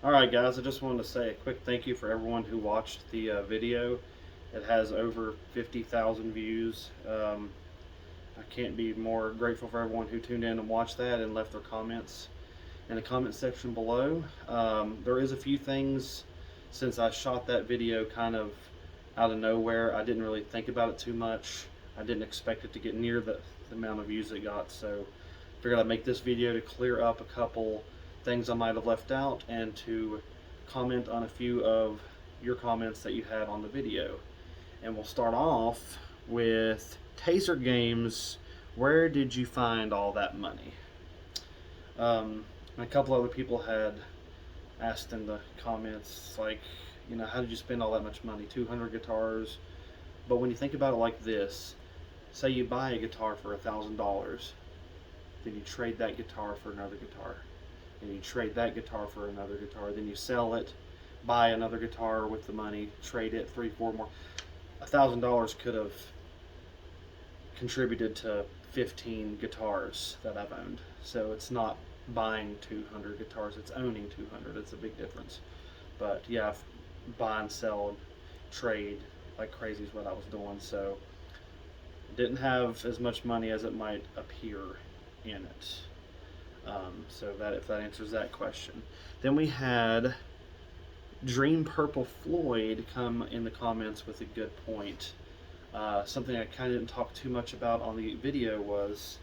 Alright guys, I just wanted to say a quick thank you for everyone who watched the video. It has over 50,000 views. I can't be more grateful for everyone who tuned in and watched that and left their comments in the comment section below. There is a few things since I shot that video kind of out of nowhere. I didn't really think about it too much. I didn't expect it to get near the amount of views it got, so I figured I'd make this video to clear up a couple things I might have left out and to comment on a few of your comments that you had on the video. And we'll start off with Taser Games. Where did you find all that money? And a couple other people had asked in the comments, like, how did you spend all that much money? 200 guitars. But when you think about it like this, say you buy a guitar for $1,000, then you trade that guitar for another guitar, and you trade that guitar for another guitar, then you sell it, buy another guitar with the money, trade it, three, four more. $1,000 could have contributed to 15 guitars that I've owned. So it's not buying 200 guitars, it's owning 200. It's a big difference. But yeah, buy and sell, trade like crazy is what I was doing. So didn't have as much money as it might appear in it. So that, if that answers that question. Then we had Dream Purple Floyd come in the comments with a good point. Something I kind of didn't talk too much about on the video was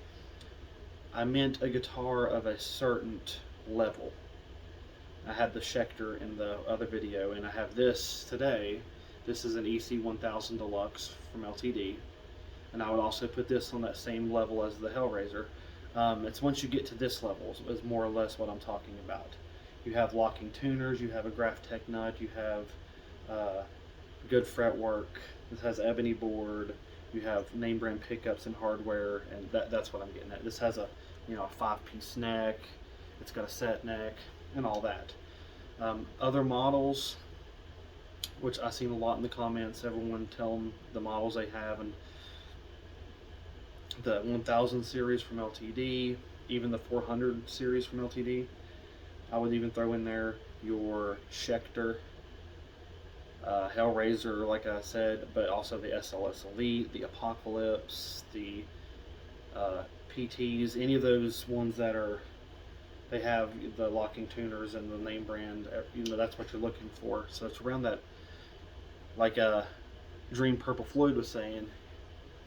I meant a guitar of a certain level. I had the Schecter in the other video, and I have this today. This is an EC1000 Deluxe from LTD, and I would also put this on that same level as the Hellraiser. It's once you get to this level is more or less what I'm talking about. You have locking tuners, you have a Graphtec nut, you have good fretwork. This has ebony board. You have name brand pickups and hardware, and that's what I'm getting at. This has a 5-piece neck. It's got a set neck and all that. Other models, which I've seen a lot in the comments, everyone tell them the models they have, and the 1000 series from LTD, even the 400 series from LTD. I would even throw in there your Schecter, Hellraiser, like I said, but also the SLS Elite, the Apocalypse, the PTs, any of those ones that they have the locking tuners and the name brand, that's what you're looking for. So it's around that, like Dream Purple Floyd was saying,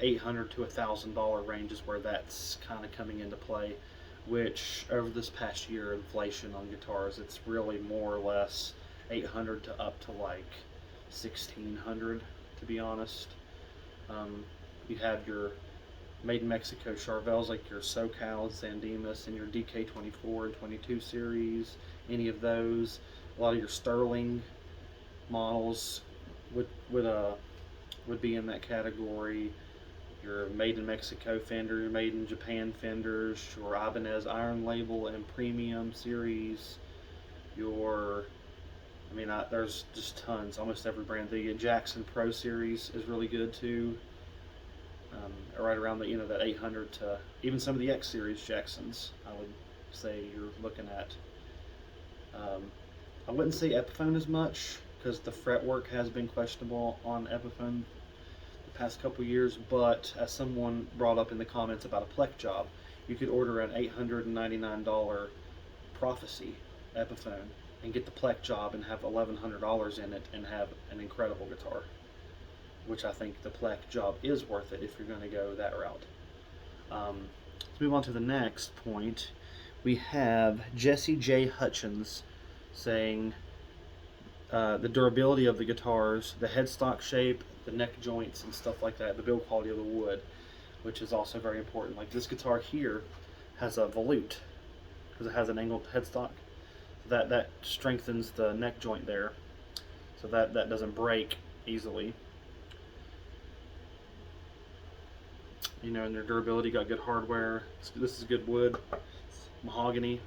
$800 to $1,000 range is where that's kind of coming into play, which over this past year, inflation on guitars, it's really more or less 800 to up to like 1600, to be honest. You have your made in Mexico Charvels, like your SoCal and Sandemus, and your DK24 and 22 series, any of those. A lot of your Sterling models would be in that category. Your made in Mexico Fender, your made in Japan Fenders, your Ibanez Iron Label and Premium series, there's just tons, almost every brand. The Jackson Pro series is really good too. Right around the that 800 to even some of the X series Jacksons, I would say you're looking at. I wouldn't say Epiphone as much because the fretwork has been questionable on Epiphone the past couple years. But as someone brought up in the comments about a Plek job, you could order an $899 Prophecy Epiphone and get the Plek job and have $1,100 in it and have an incredible guitar, which I think the Plek job is worth it if you're going to go that route. Let's move on to the next point. We have Jesse J. Hutchins saying the durability of the guitars, the headstock shape, the neck joints and stuff like that, the build quality of the wood, which is also very important. Like this guitar here has a volute because it has an angled headstock. That strengthens the neck joint there, so that doesn't break easily. And their durability, got good hardware. This is good wood, mahogany.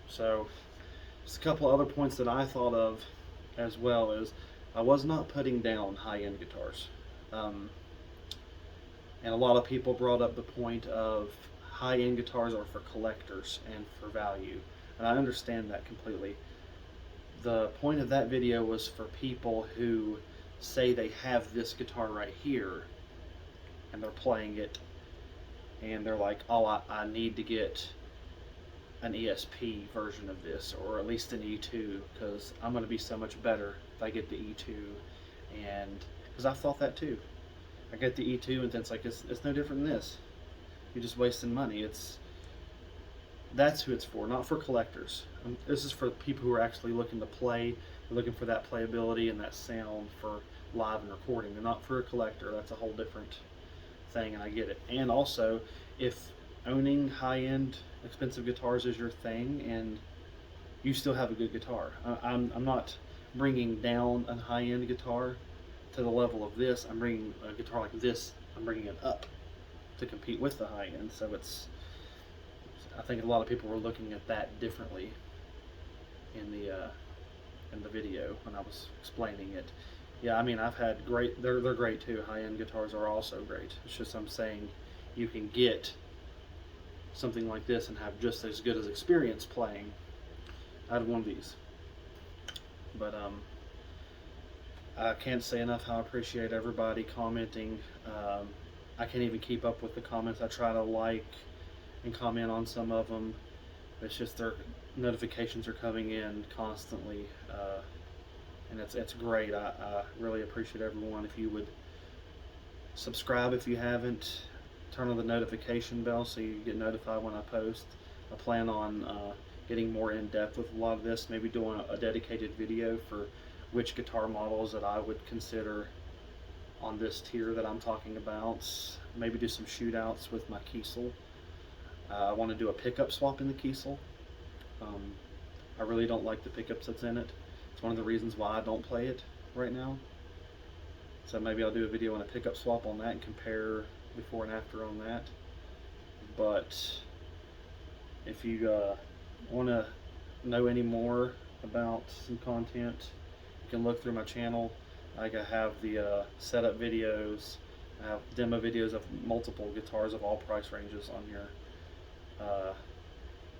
So just a couple other points that I thought of as well is I was not putting down high-end guitars. And a lot of people brought up the point of high-end guitars are for collectors and for value. and I understand that completely. The point of that video was for people who say they have this guitar right here and they're playing it and they're like, oh, I need to get an ESP version of this, or at least an E2, because I'm going to be so much better if I get the E2. And because I thought that too. I get the E2 and then it's like, it's no different than this. You're just wasting money. That's who it's for, not for collectors. This is for people who are actually looking to play, looking for that playability and that sound for live and recording. They're not for a collector. That's a whole different thing, and I get it. And also, if owning high-end expensive guitars is your thing and you still have a good guitar, I'm not bringing down a high-end guitar to the level of this. I'm bringing a guitar like this, I'm bringing it up to compete with the high-end. So I think a lot of people were looking at that differently in the video when I was explaining it. Yeah, I mean, I've had great, they're great too. High-end guitars are also great. It's just I'm saying you can get something like this and have just as good as experience playing out of one of these. But I can't say enough how I appreciate everybody commenting. I can't even keep up with the comments. I try to like and comment on some of them. It's just their notifications are coming in constantly, and it's great. I really appreciate everyone. If you would subscribe if you haven't, turn on the notification bell so you get notified when I post. I plan on getting more in depth with a lot of this, maybe doing a dedicated video for which guitar models that I would consider on this tier that I'm talking about. Maybe do some shootouts with my Kiesel. I want to do a pickup swap in the Kiesel. I really don't like the pickups that's in it. It's one of the reasons why I don't play it right now. So maybe I'll do a video on a pickup swap on that and compare before and after on that. But if you want to know any more about some content, you can look through my channel. Like I have the setup videos, I have demo videos of multiple guitars of all price ranges on here.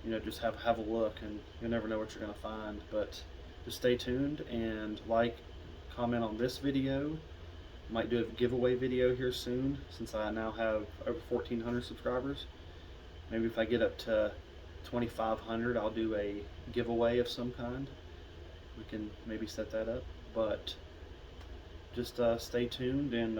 You know, just have a look, and you'll never know what you're going to find. But just stay tuned and like, comment on this video. Might do a giveaway video here soon, since I now have over 1,400 subscribers. Maybe if I get up to 2,500, I'll do a giveaway of some kind. We can maybe set that up. But just stay tuned, and